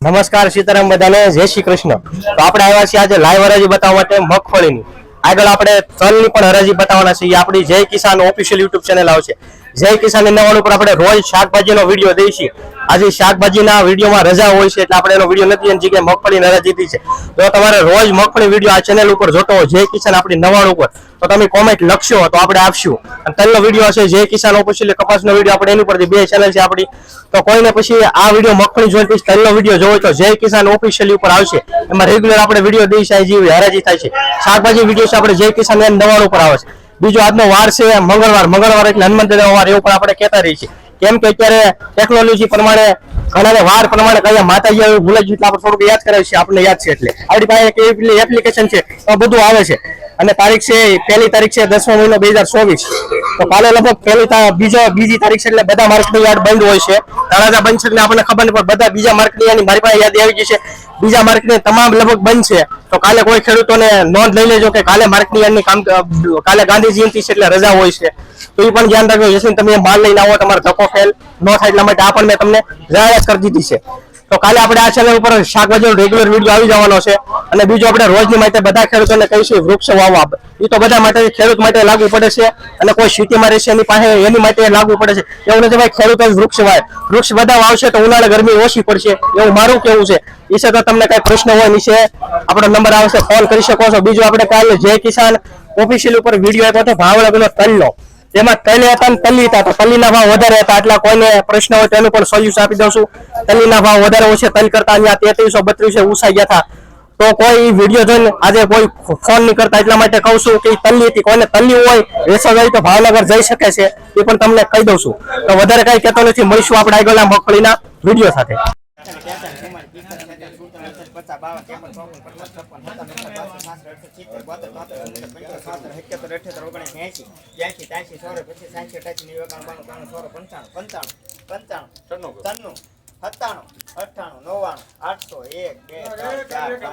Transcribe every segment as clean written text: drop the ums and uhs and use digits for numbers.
નમસ્કાર સીતારામ બધાને જય શ્રી કૃષ્ણ। તો આપણે આવ્યા છીએ આજે લાઈવ હરાજી બતાવવા માટે મગફળીની। આગળ આપણે તલની પણ હરાજી બતાવવાના છીએ। આપણી જય કિસાન ઓફિશિયલ યુટ્યુબ ચેનલ આવશે। જય કિસાન નવાણું પર આપણે રોજ શાકભાજીનો વિડીયો દઈશું। આજે શાકભાજીના વિડીયોમાં રજા હોય છે એટલે આપણે એનો વિડીયો નથી એની જગ્યાએ મગફળીની હરાજી દીધી છે। તો તમારે રોજ મગફળી વિડીયો આ ચેનલ ઉપર જોતો હોય જય કિસાન આપણી નવાણું ઉપર તો તમે કોમેન્ટ લખશો તો આપણે આપશું। અને તલનો વિડીયો હશે જય કિસાન ઓફિશિયલ કપાસનો વિડીયો આપણે એની પરથી બે ચેનલ છે આપણી। તો કોઈને પછી આ વિડીયો મગફળી જોઈને પછી તલનો વિડીયો જોવો તો જય કિસાન ઓફિશિયલ ઉપર આવશે। એમાં રેગ્યુલર આપણે વિડીયો દઈશું જેવી હરાજી થાય છે। શાકભાજી વિડીયો છે આપણે જય કિસાન 99 ઉપર આવે છે। બીજો આજનો વાર છે મંગળવાર એટલે હનુમંત દેવ વાર એવું પણ આપણે કહેતા રહીએ છીએ। કેમ કે અત્યારે ટેકનોલોજી પ્રમાણે ઘણાને વાર પ્રમાણે કયા માતાજી એવું ભૂલાઈ ગયું એટલે આપણે થોડુંક યાદ કરાવીએ છીએ। આપણે યાદ છે એટલે આપણી પાસે એક એપ્લિકેશન છે તો બધું આવે છે। અને તારીખ છે પહેલી તારીખ છે 10મો મહિનો 2024। તો કાલે લગભગ બીજી તારીખ છે એટલે બધા માર્કેટની યાર્ડ બંધ હોય છે। તળાજા બંધ છે એટલે આપણને ખબર નહીં પણ બધા બીજા માર્કેટની યાર્ડની મારી પાસે યાદ આવી ગઈ છે। બીજા માર્કેટની તમામ લગભગ બંધ છે। તો કાલે કોઈ ખેડૂતોને નોંધ લઈ લેજો કે કાલે માર્કેટની યાર્ડની કાલે ગાંધી જયંતિ છે એટલે રજા હોય છે। તો એ પણ ધ્યાન રાખજો જેથી તમે માલ લઈને આવો તમારો ધક્કો ફેલ ન થાય એટલા માટે આ પણ મેં તમને જાહેરાત કરી દીધી છે। તો કાલે આપણે આ ચેનલ ઉપર શાકભાજીનો રેગ્યુલર વિડીયો આવી જવાનો છે। અને બીજું આપણે રોજની માટે બધા ખેડૂતોને કહીશું વૃક્ષ વાવવા। એ તો બધા માટે ખેડૂત માટે લાગુ પડે છે અને કોઈ સિટીમાં રહેશે એની પાસે એની માટે લાગુ પડે છે। એવું નથી ભાઈ ખેડૂતો જ વૃક્ષ વાવે। વૃક્ષ બધા વાવશે તો ઉનાળે ગરમી ઓછી પડશે એવું મારું કેવું છે। એ છે તો તમને કઈ પ્રશ્ન હોય નીચે આપણો નંબર આવશે ફોન કરી શકો છો। બીજું આપણે કાલે જય કિસાન ઓફિશિયલ ઉપર વિડીયો આપ્યો હતો ભાવનગરનો તલનો। તેમાં તલ હતા ને તલી હતા તો તલીના ભાવ વધારે હતા એટલે કોઈને પ્રશ્ન હોય તેનું પણ સોલ્યુશન આપી દઉં છું। તલીના ભાવ વધારે હોય છે તલ કરતા અહીંયા 3332 ઉસાઈ ગયા હતા। તો કોઈ વિડીયો જોઈને આજે કોઈ ફોન નહીં કરતા એટલા માટે કહું છું કે તલ્લી હતી કોઈને તલ્લી હોય વેચવા જાય તો ભાવનગર જઈ શકે છે એ પણ તમને કહી દઉં છું। તો વધારે કઈ કહેતો નથી મળીશું આપણે આગળના મગફળીના વિડીયો સાથે। સત્તાણું 98 99 800 1 2 3 4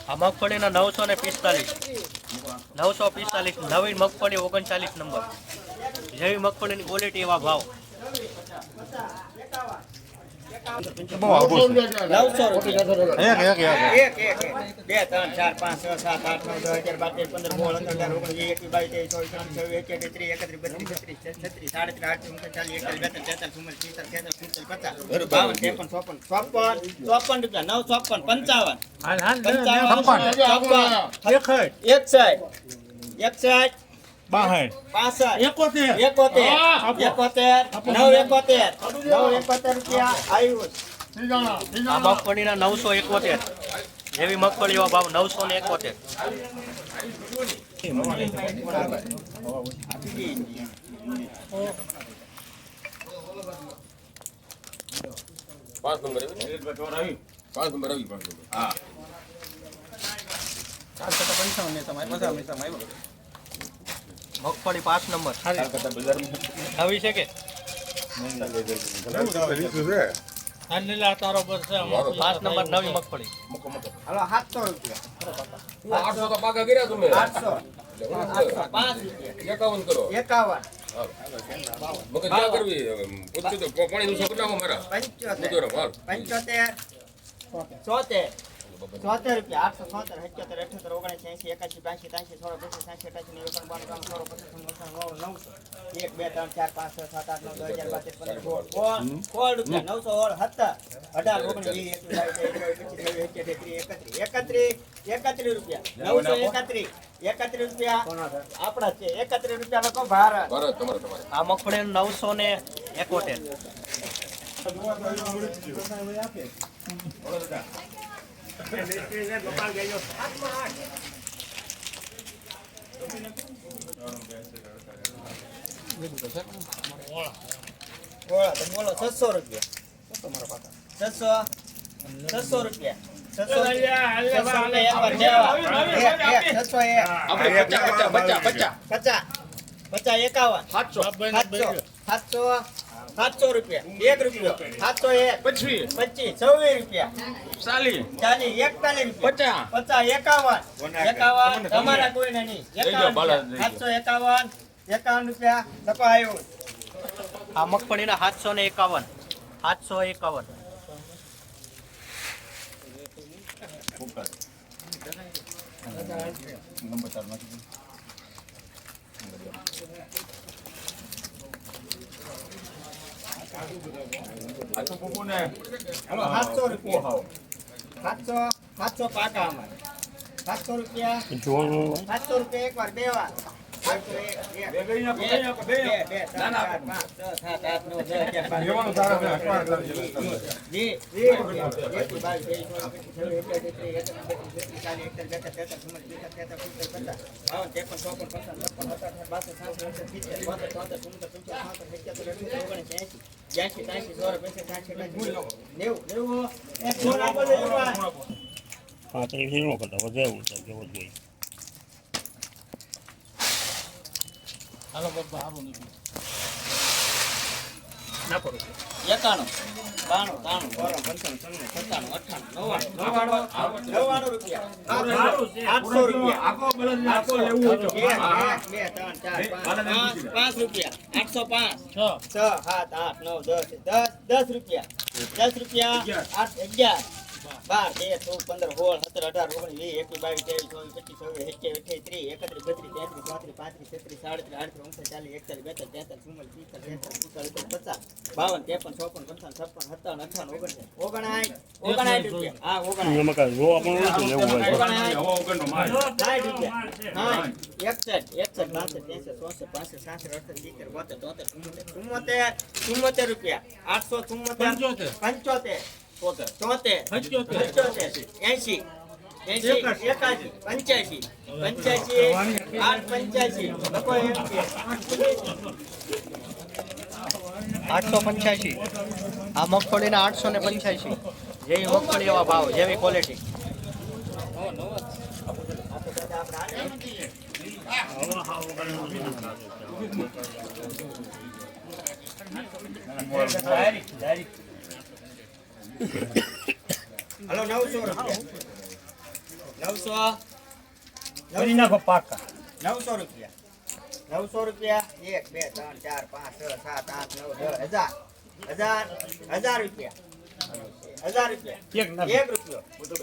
આ મગફળીના 945 નવી મગફળી 39 નંબર જેવી મગફળીની ક્વોલિટી એવા ભાવ। 900 રૂપિયા 1 2 3 4 5 6 7 8 9 10 11 12 13 આ મગફળીના 971 જેવી મગફળી એવા ભાવ 971। મગફળી 5 નંબર નવી છે કે 5 નંબર નવી મગફળી 700 રૂપિયા 800 તો પાકા કર્યા તમે 800 51 કરો 51 મગજ ક્યાં કરવી પૂછ્યું તો પાણી નું સપના મારા 75 74 રૂપિયા 877 78 79 1 2 3 4 5 6 7 8 9 10 11 12 13 14 રૂપિયા 918 રૂપિયા 31 રૂપિયા આપણા છે 31 રૂપિયા લખો ભારત આ મગફળી 971 બોલો તો બોલો 600 રૂપિયા 600 600 રૂપિયા 600 રૂપિયા 1 રૂપિયો 701 25 26 રૂપિયા 40 41 રૂપિયા 50 51 તમારા કોઈને નહીં 751 51 રૂપિયા લપાયું. આ મગફળીના 751 751 700 રૂપિયા 700 પાકા અમારે 700 રૂપિયા 700 રૂપિયા એક વાર બે વાર 10 રૂપિયા 10 રૂપિયા 8 11 12 13 14 15 885 આ મગફળીના 885 જેવી મગફળી એવા ભાવ જેવી ક્વોલિટી હલો 900 રૂપિયા 900 રૂપિયા 900 રૂપિયા 1 2 3 4 5 6 7 8 9 10 1000 રૂપિયા 1 રૂપિયો 8 9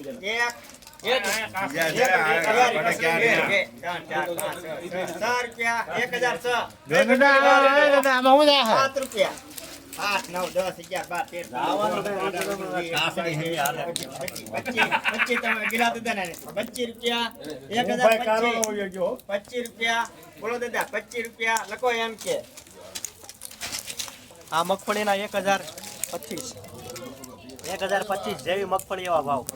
10 11 12 રૂપિયા બોલો દાદા 25 રૂપિયા લખો એમ કે આ મગફળીના 1025 જેવી મગફળી એવા ભાવ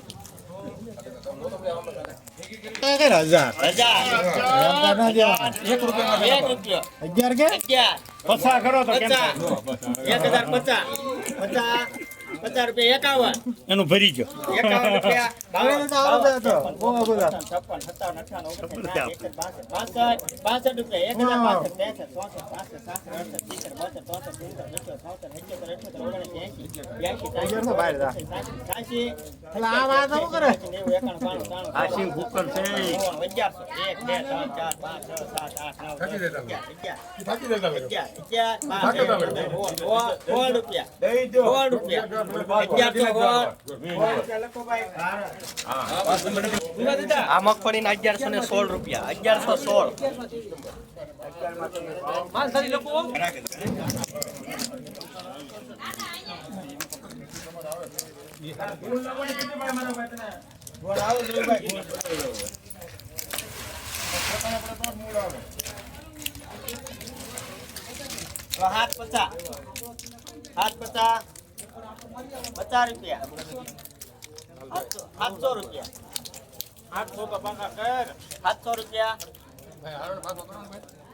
50 રૂપિયા 51 એનું ભરી ગયો 51 રૂપિયા 52 રૂપિયા 1116 આ મગફળીના 1116 રૂપિયા 1116 હાથ 50 50 રૂપિયા 700 રૂપિયા 700 રૂપિયા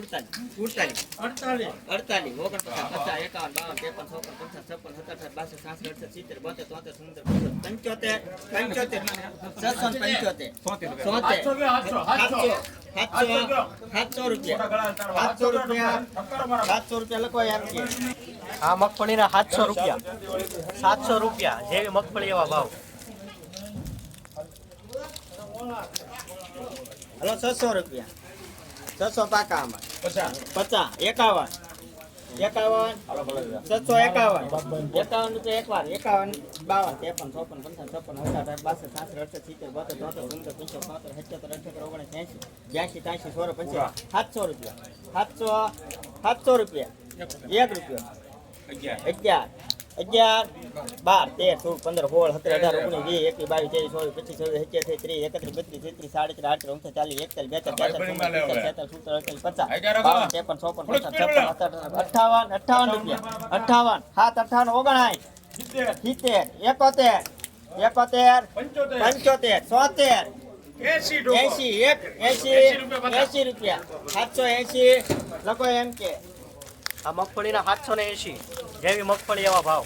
48 48 49 રૂપિયા લખો એમ કે આ મગફળીના 700 રૂપિયા 700 રૂપિયા જેવી મગફળી એવા ભાવ. હલો 600 રૂપિયા 600 પાકા આમાં 50 51 751 રૂપિયા એકવાર 51 52 700 રૂપિયા 1 રૂપિયો 11 12 13 14 15 16 17 18 19 20 21 22 23 24 25 26 27 58 રૂપિયા 58 70 80 રૂપિયા 780 લખો એમ કે આ મગફળીના 780 જેવી મગફળી એવા ભાવ.